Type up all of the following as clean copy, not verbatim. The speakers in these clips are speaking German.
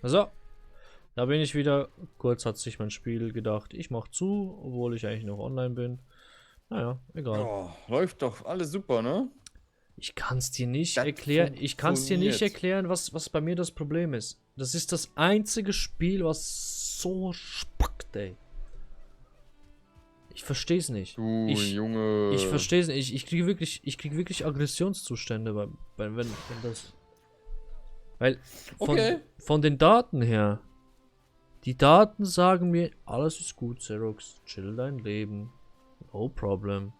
So, da bin ich wieder. Kurz hat sich mein Spiel gedacht, ich mach zu, obwohl ich eigentlich noch online bin. Naja, egal. Ja, läuft doch alles super, ne? Ich kann es dir nicht Das erklären. Ich kann es dir nicht funktioniert. erklären, was bei mir das Problem ist. Das ist das einzige Spiel, was so spackt, ey. Ich verstehe es nicht. Du Ich Junge. verstehe es nicht. Ich krieg wirklich Aggressionszustände, wenn das. Weil Okay. von den Daten her, die Daten sagen mir, alles ist gut, Xerox, chill dein Leben, no problem.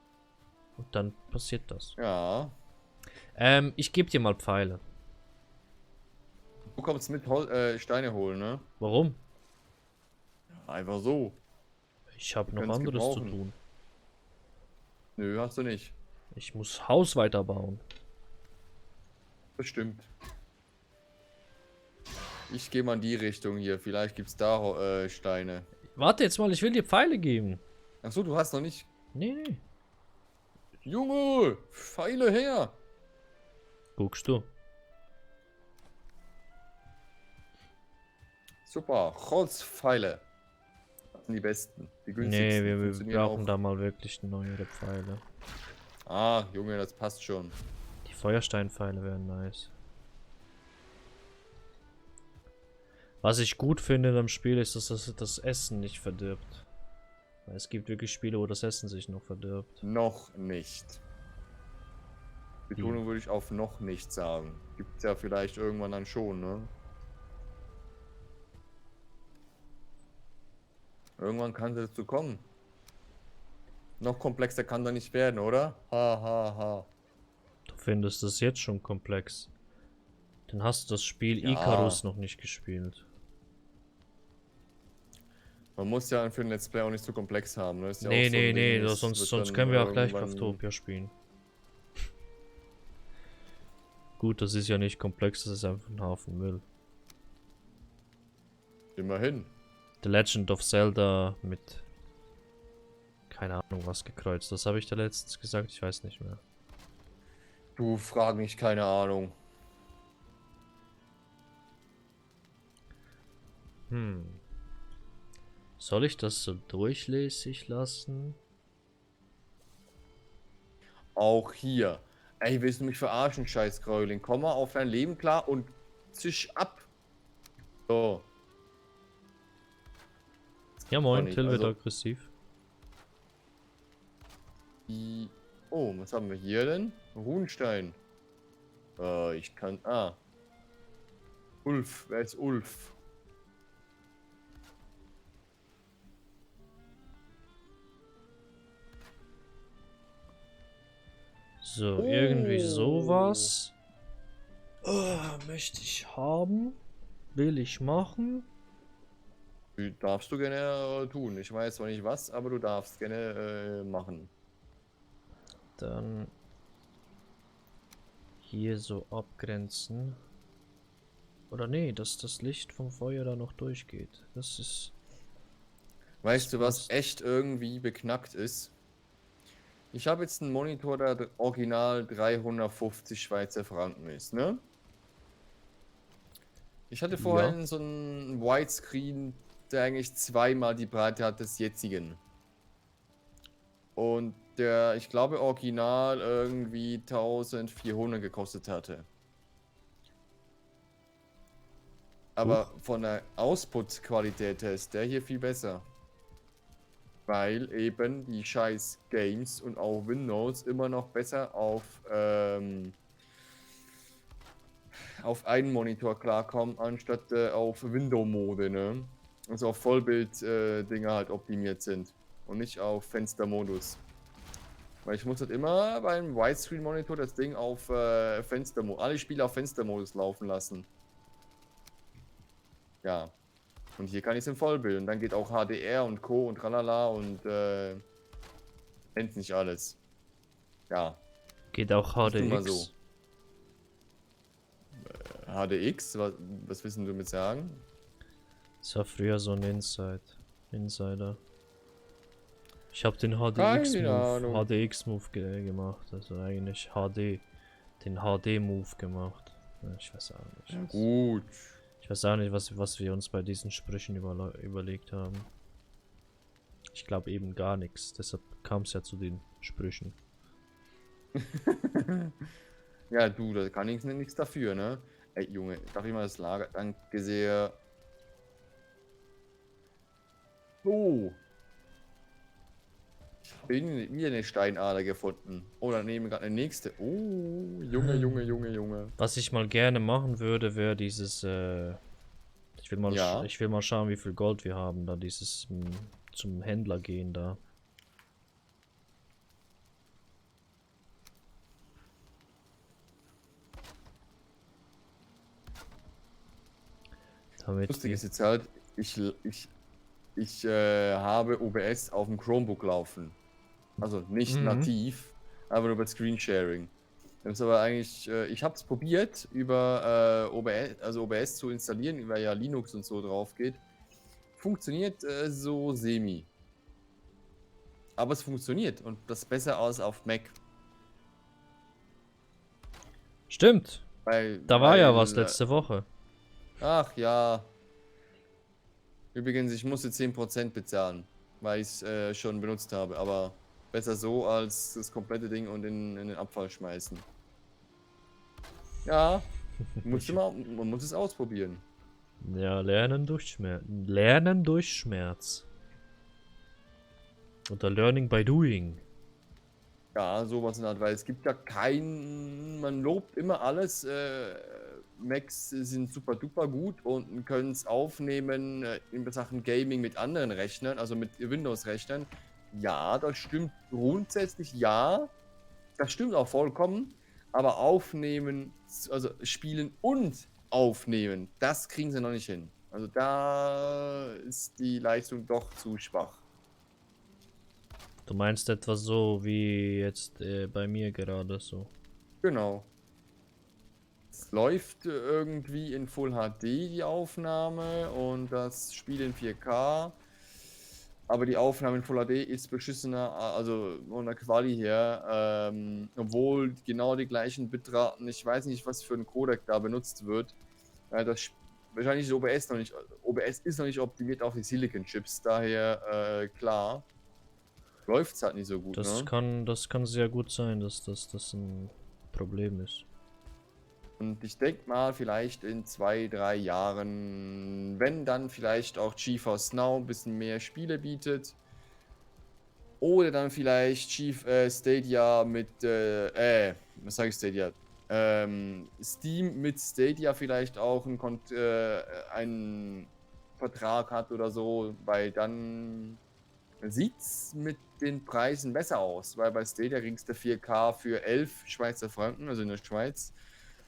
Und dann passiert das. Ja. Ich gebe dir mal Pfeile. Du kommst mit Steine holen, ne? Warum? Einfach so. Ich habe Wir noch können es anderes zu gebrauchen. tun. Nö, hast du nicht. Ich muss Haus weiterbauen. Bestimmt. Ich gehe mal in die Richtung hier. Vielleicht gibt's da Steine. Warte jetzt mal, ich will dir Pfeile geben. Achso, du hast noch nicht. Nee, nee. Junge! Pfeile her! Guckst du. Super. Holzpfeile. Das sind die besten. Die Nee, günstigsten. wir Funktionieren brauchen auch. da mal wirklich neuere Pfeile. Ah, Junge, das passt schon. Die Feuersteinpfeile wären nice. Was ich gut finde in dem Spiel ist, dass das Essen nicht verdirbt. Weil es gibt wirklich Spiele, wo das Essen sich noch verdirbt. Noch nicht. Betonung würde ich auf noch nicht sagen. Gibt's ja vielleicht irgendwann dann schon, ne? Irgendwann kann es dazu kommen. Noch komplexer kann da nicht werden, oder? Ha, ha, ha. Du findest das jetzt schon komplex. Dann hast du das Spiel Ja. Icarus noch nicht gespielt. Man muss ja für ein Let's Play auch nicht so komplex haben, ne? Ist ja auch Nee, so ein nee, Ding, nee, es sonst, wird sonst dann können wir auch gleich irgendwann... Craftopia spielen. Gut, das ist ja nicht komplex, das ist einfach ein Haufen Müll. Immerhin. The Legend of Zelda mit keine Ahnung was gekreuzt. Das habe ich da letztens gesagt, ich weiß nicht mehr. Du frag mich, keine Ahnung. Soll ich das so durchlässig lassen? Auch hier. Ey, willst du mich verarschen, scheiß Gräuling? Komm mal auf dein Leben klar und zisch ab. So. Ja Doch moin, nicht, Till wird also... aggressiv. Oh, was haben wir hier denn? Runenstein. Ich kann... Ah. Ulf. Wer ist Ulf? So, irgendwie sowas. Möchte ich haben. Will ich machen. Darfst du gerne tun. Ich weiß zwar nicht was, aber du darfst gerne machen. Dann hier so abgrenzen. Oder nee, dass das Licht vom Feuer da noch durchgeht. Das ist... Weißt du, was passt. echt irgendwie beknackt ist? Ich habe jetzt einen Monitor, der original 350 Schweizer Franken ist, ne? Ich hatte vorhin so einen Widescreen, der eigentlich zweimal die Breite hat des jetzigen. Und der, ich glaube, original irgendwie 1400 gekostet hatte. Aber von der Output-Qualität her ist der hier viel besser. Weil eben die scheiß Games und auch Windows immer noch besser auf einen Monitor klarkommen, anstatt auf Window-Mode, ne? Also auf Vollbild-Dinger halt optimiert sind und nicht auf Fenstermodus. Weil ich muss halt immer beim Widescreen-Monitor das Ding auf Fenstermodus, alle Spiele auf Fenstermodus laufen lassen. Ja. Und hier kann ich es in Vollbild. Und dann geht auch HDR und Co. und tralala und nennt nicht alles. Ja. Geht auch Ich tu mal HDX. so. HDX? Was willst du damit sagen? Das war früher so ein Insider. Ich habe den Keine Ahnung. HDX-Move gemacht. Also eigentlich den HD-Move gemacht. Ja, ich weiß auch nicht. Ja, gut. Ich weiß auch nicht, was wir uns bei diesen Sprüchen überlegt haben. Ich glaube eben gar nichts. Deshalb kam es ja zu den Sprüchen. Ja, du, da kann ich nichts dafür, ne? Ey, Junge, darf ich mal das Lager? Danke sehr. Oh, wieder eine Steinader gefunden. Oh, dann nehmen wir gerade eine nächste. Oh, Junge, Junge, Junge, Junge. Was ich mal gerne machen würde, wäre dieses, Ja, ich will mal schauen, wie viel Gold wir haben, da dieses zum Händler gehen da. Damit lustig wir, ist jetzt halt, ich habe OBS auf dem Chromebook laufen. Also nicht nativ, aber über Screensharing. Das ist aber eigentlich, ich habe es probiert, über OBS, also OBS zu installieren, weil ja Linux und so drauf geht. Funktioniert so semi. Aber es funktioniert und das besser als auf Mac. Stimmt, Weil, da war ja was letzte Woche. ach ja. Übrigens, ich musste 10% bezahlen, weil ich es schon benutzt habe. Aber besser so, als das komplette Ding und in den Abfall schmeißen. Ja, man muss es ausprobieren. Ja, lernen durch Schmerz. Lernen durch Schmerz. Oder Learning by Doing. Ja, sowas in der Art, weil es gibt ja man lobt immer alles. Macs sind super duper gut und können es aufnehmen in Sachen Gaming mit anderen Rechnern, also mit Windows-Rechnern. Ja, das stimmt grundsätzlich, ja. Das stimmt auch vollkommen. Aber aufnehmen, also spielen und aufnehmen, das kriegen sie noch nicht hin. Also da ist die Leistung doch zu schwach. Du meinst etwa so wie jetzt bei mir gerade so. Genau. Es läuft irgendwie in Full HD die Aufnahme und das Spiel in 4K. Aber die Aufnahme in Full HD ist beschissener, also von der Quali her, obwohl genau die gleichen Bitraten, ich weiß nicht, was für ein Codec da benutzt wird. Wahrscheinlich ist OBS noch nicht, OBS ist noch nicht optimiert auf die Silicon-Chips, daher klar, läuft es halt nicht so gut, ne? Das kann sehr gut sein, dass das ein Problem ist. Und ich denke mal, vielleicht in 2, 3 Jahren, wenn dann vielleicht auch GeForce Now ein bisschen mehr Spiele bietet. Oder dann vielleicht Stadia mit, was sage ich Stadia? Steam mit Stadia vielleicht auch einen Vertrag hat oder so, weil dann sieht es mit den Preisen besser aus. Weil bei Stadia kriegst du 4K für 11 Schweizer Franken, also in der Schweiz.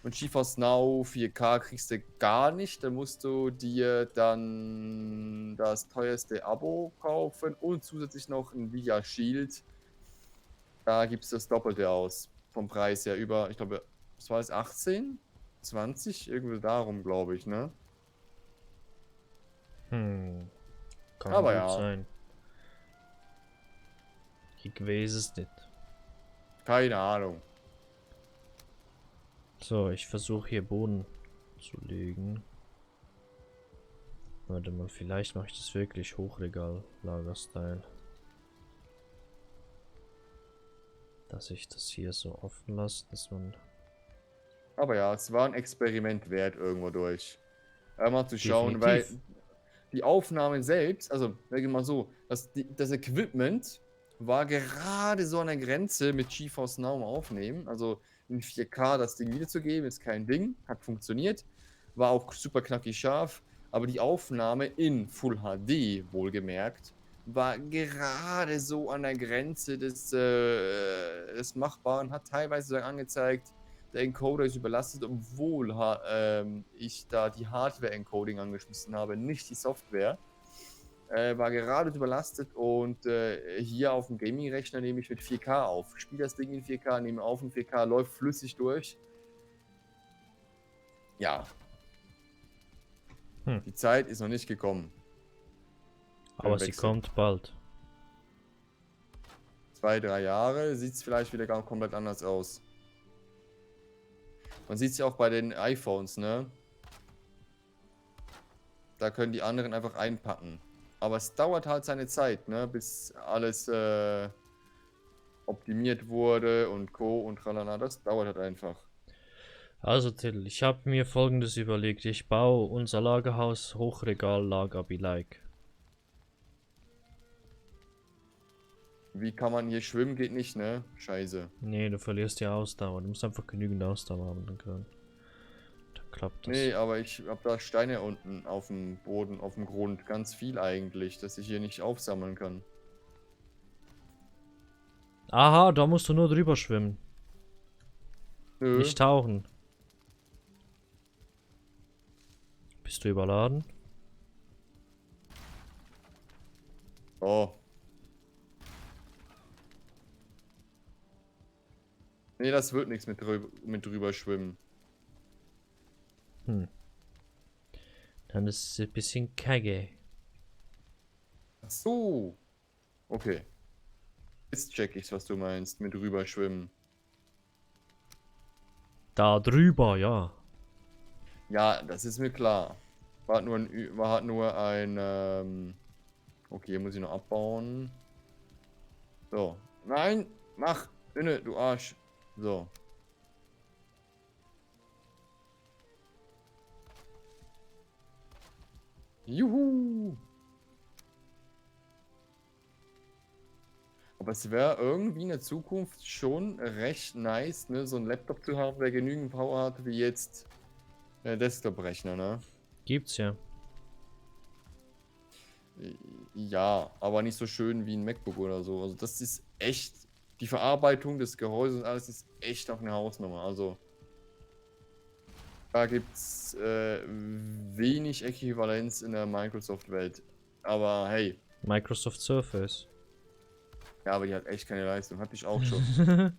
Und GeForce Now 4K kriegst du gar nicht. Da musst du dir dann das teuerste Abo kaufen und zusätzlich noch ein Nvidia Shield. Da gibt es das Doppelte aus. Vom Preis her über, ich glaube, was war es, 18? 20? Irgendwie darum, glaube ich, ne? Kann Aber gut ja, sein. Ich weiß es nicht. keine Ahnung. So, ich versuche hier Boden zu legen. Warte mal, vielleicht mache ich das wirklich Hochregal-Lager-Style. Dass ich das hier so offen lasse, dass man... Aber ja, es war ein Experiment wert irgendwo durch. Mal zu schauen, Definitiv. weil die Aufnahmen selbst, also sag ich mal so, das Equipment war gerade so an der Grenze mit GeForce Now im Aufnehmen. Also in 4K das Ding wiederzugeben, ist kein Ding, hat funktioniert. War auch super knackig scharf, aber die Aufnahme in Full HD, wohlgemerkt, war gerade so an der Grenze des Machbaren, hat teilweise sogar angezeigt, der Encoder ist überlastet, obwohl ich da die Hardware-Encoding angeschmissen habe, nicht die Software. War gerade überlastet und hier auf dem Gaming-Rechner nehme ich mit 4K auf. Spiele das Ding in 4K, nehme auf in 4K, läuft flüssig durch. Ja. Die Zeit ist noch nicht gekommen. Aber sie kommt bald. 2, 3 Jahre sieht es vielleicht wieder komplett anders aus. Man sieht es ja auch bei den iPhones, ne? Da können die anderen einfach einpacken. Aber es dauert halt seine Zeit, ne? Bis alles optimiert wurde und Co. und tralala. Das dauert halt einfach. Also Till, ich habe mir folgendes überlegt. Ich baue unser Lagerhaus Hochregal Lager be like. Wie kann man hier schwimmen? Geht nicht, ne? Scheiße. Nee, du verlierst die Ausdauer. Du musst einfach genügend Ausdauer haben, dann klappt das. Nee, aber ich hab da Steine unten auf dem Boden, auf dem Grund. Ganz viel eigentlich, dass ich hier nicht aufsammeln kann. Aha, da musst du nur drüber schwimmen. Nö. Nicht tauchen. Bist du überladen? Oh. Nee, das wird nichts mit drüber schwimmen. Dann ist es ein bisschen kacke. Ach so. Okay. Jetzt check ich's, was du meinst, mit drüber schwimmen. Da drüber, ja. Ja, das ist mir klar. War halt nur ein, okay, hier muss ich noch abbauen. So. Nein! Mach! Inne, du Arsch. So. Juhu! Aber es wäre irgendwie in der Zukunft schon recht nice, ne, so einen Laptop zu haben, der genügend Power hat wie jetzt der Desktop-Rechner, ne? Gibt's ja. Ja, aber nicht so schön wie ein MacBook oder so. Also das ist echt, die Verarbeitung des Gehäuses und alles ist echt noch eine Hausnummer. Also da gibt's wenig Äquivalenz in der Microsoft-Welt. Aber hey, Microsoft Surface. ja, aber die hat echt keine Leistung. Hatte ich auch schon.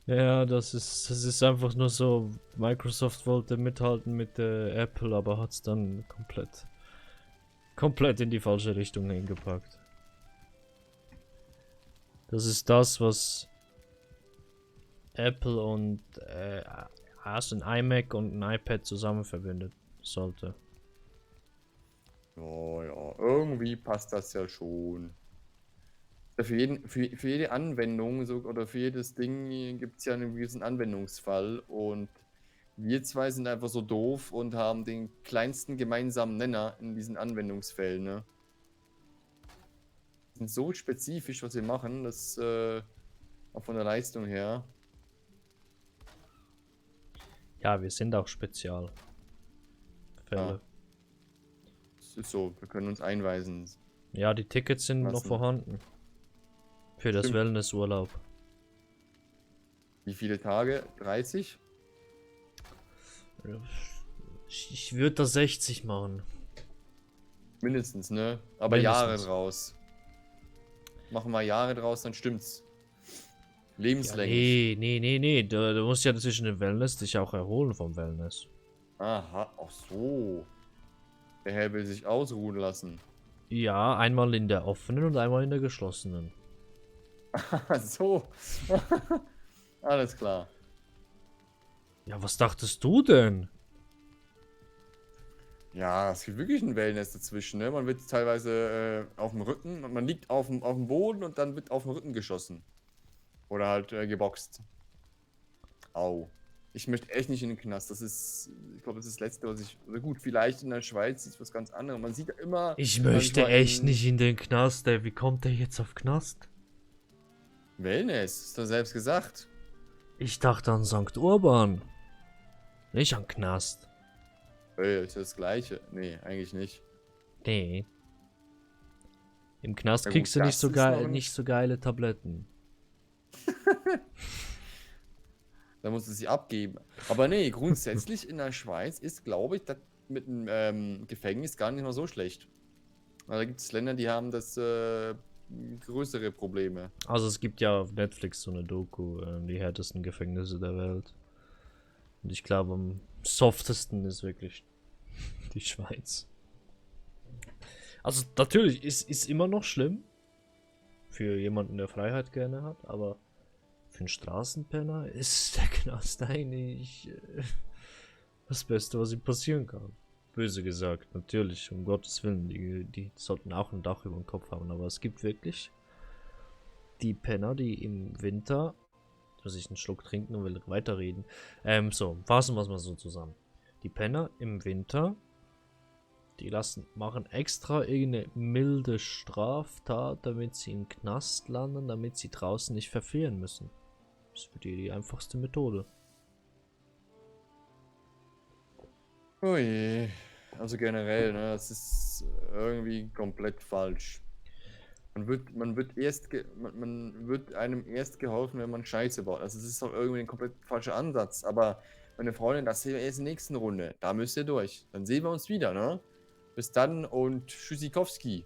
Ja, das ist einfach nur so. Microsoft wollte mithalten mit Apple, aber hat's dann komplett in die falsche Richtung hingepackt. Das ist das, was Apple und also ein iMac und ein iPad zusammen verbindet sollte. Oh ja, irgendwie passt das ja schon. Für jede Anwendung so, oder für jedes Ding gibt es ja einen gewissen Anwendungsfall und wir zwei sind einfach so doof und haben den kleinsten gemeinsamen Nenner in diesen Anwendungsfällen. Ne? Sind so spezifisch, was wir machen, das auch von der Leistung her. Ja, wir sind auch Spezialfälle. Ja. Es ist so, wir können uns einweisen. Ja, die Tickets sind noch Lassen. vorhanden. Für das Stimmt. Wellnessurlaub. Wie viele Tage? 30? Ich würde da 60 machen. Mindestens, ne? Aber Mindestens. Jahre draus. Machen wir Jahre draus, dann stimmt's. Ja, Lebenslänglich. nee. Du musst ja zwischen dem Wellness dich auch erholen vom Wellness. Aha, ach so. Der Herr will sich ausruhen lassen. Ja, einmal in der offenen und einmal in der geschlossenen. Ach so. Alles klar. Ja, was dachtest du denn? Ja, es gibt wirklich ein Wellness dazwischen, ne? Man wird teilweise auf dem Rücken, man liegt auf dem Boden und dann wird auf dem Rücken geschossen. Oder halt geboxt. Au. Ich möchte echt nicht in den Knast. Das ist, ich glaube, das ist das Letzte, was ich. Also gut, vielleicht in der Schweiz ist was ganz anderes. Man sieht ja immer. Ich möchte manchmal echt nicht in den Knast, ey. Wie kommt der jetzt auf Knast? Wellness, ist doch selbst gesagt. Ich dachte an St. Urban. Nicht an Knast. Ist das Gleiche? Nee, eigentlich nicht. Nee. Im Knast Na gut, kriegst du nicht das so, ist noch ein- nicht so geile Tabletten. Da musst du sie abgeben. Aber nee, grundsätzlich in der Schweiz ist, glaube ich, das mit dem Gefängnis gar nicht mal so schlecht. Also da gibt es Länder, die haben das größere Probleme. Also es gibt ja auf Netflix so eine Doku, die härtesten Gefängnisse der Welt. Und ich glaube, am softesten ist wirklich die Schweiz. Also natürlich, ist immer noch schlimm. Für jemanden, der Freiheit gerne hat, aber für einen Straßenpenner ist der Knast eigentlich das Beste, was ihm passieren kann. böse gesagt, natürlich, um Gottes Willen, die sollten auch ein Dach über dem Kopf haben, aber es gibt wirklich die Penner, die im Winter, muss ich einen Schluck trinken und will weiterreden, fassen wir es mal so zusammen. Die Penner im Winter, die machen extra irgendeine milde Straftat, damit sie im Knast landen, damit sie draußen nicht verfehlen müssen. Das ist für die einfachste Methode. Oh je. Also generell, ne, das ist irgendwie komplett falsch. Man wird einem erst geholfen, wenn man Scheiße baut. Also das ist doch irgendwie ein komplett falscher Ansatz. Aber meine Freundin, das sehen wir erst in der nächsten Runde. Da müsst ihr durch. Dann sehen wir uns wieder, ne? Bis dann und Tschüssikowski.